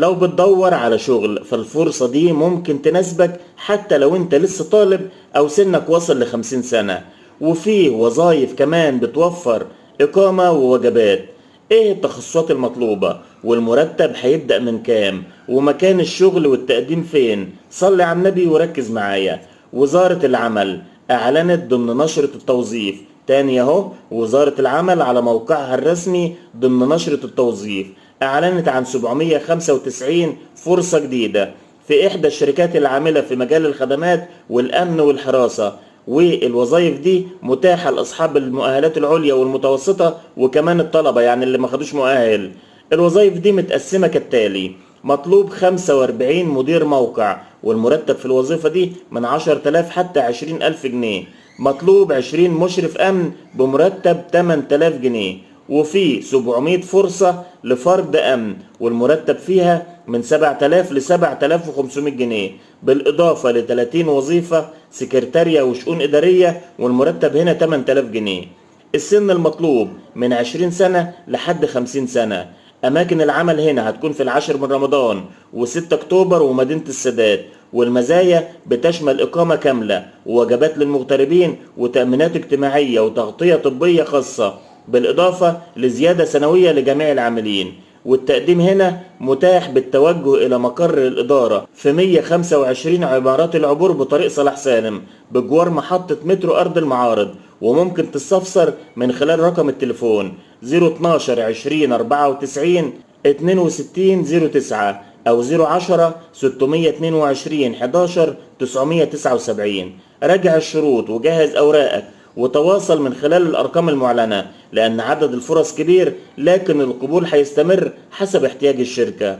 لو بتدور على شغل فالفرصة دي ممكن تناسبك حتى لو انت لسه طالب او سنك وصل ل50 سنة. وفي وظائف كمان بتوفر إقامة ووجبات. ايه التخصصات المطلوبة والمرتب هيبدأ من كام ومكان الشغل والتقديم فين؟ صلي على النبي وركز معايا. وزارة العمل اعلنت ضمن نشرة التوظيف تاني اهو، وزارة العمل على موقعها الرسمي ضمن نشرة التوظيف اعلنت عن 795 فرصة جديدة في احدى الشركات العاملة في مجال الخدمات والامن والحراسة. والوظائف دي متاحة لأصحاب المؤهلات العليا والمتوسطة وكمان الطلبة، يعني اللي ما خدوش مؤهل. الوظائف دي متقسمة كالتالي: مطلوب 45 مدير موقع والمرتب في الوظيفة دي من 10,000 حتى 20,000 جنيه. مطلوب 20 مشرف أمن بمرتب 8,000 جنيه. وفي 700 فرصة لفرد أمن والمرتب فيها من 7,000 ل 7,500 جنيه، بالإضافة ل 30 وظيفة سكرتارية وشؤون إدارية والمرتب هنا 8,000 جنيه. السن المطلوب من 20 سنة لحد 50 سنة. أماكن العمل هنا هتكون في 10 من رمضان و6 أكتوبر ومدينة السادات. والمزايا بتشمل إقامة كاملة ووجبات للمغتربين وتأمينات اجتماعية وتغطية طبية خاصة، بالإضافة لزيادة سنوية لجميع العاملين. والتقديم هنا متاح بالتوجه إلى مقر الإدارة في 125 عمارات العبور بطريق صلاح سالم بجوار محطة مترو أرض المعارض. وممكن تستفسر من خلال رقم التليفون 012 20 94 62 09 أو 010 622 11 979. راجع الشروط وجهز أوراقك وتواصل من خلال الأرقام المعلنة، لأن عدد الفرص كبير لكن القبول هيستمر حسب احتياج الشركة.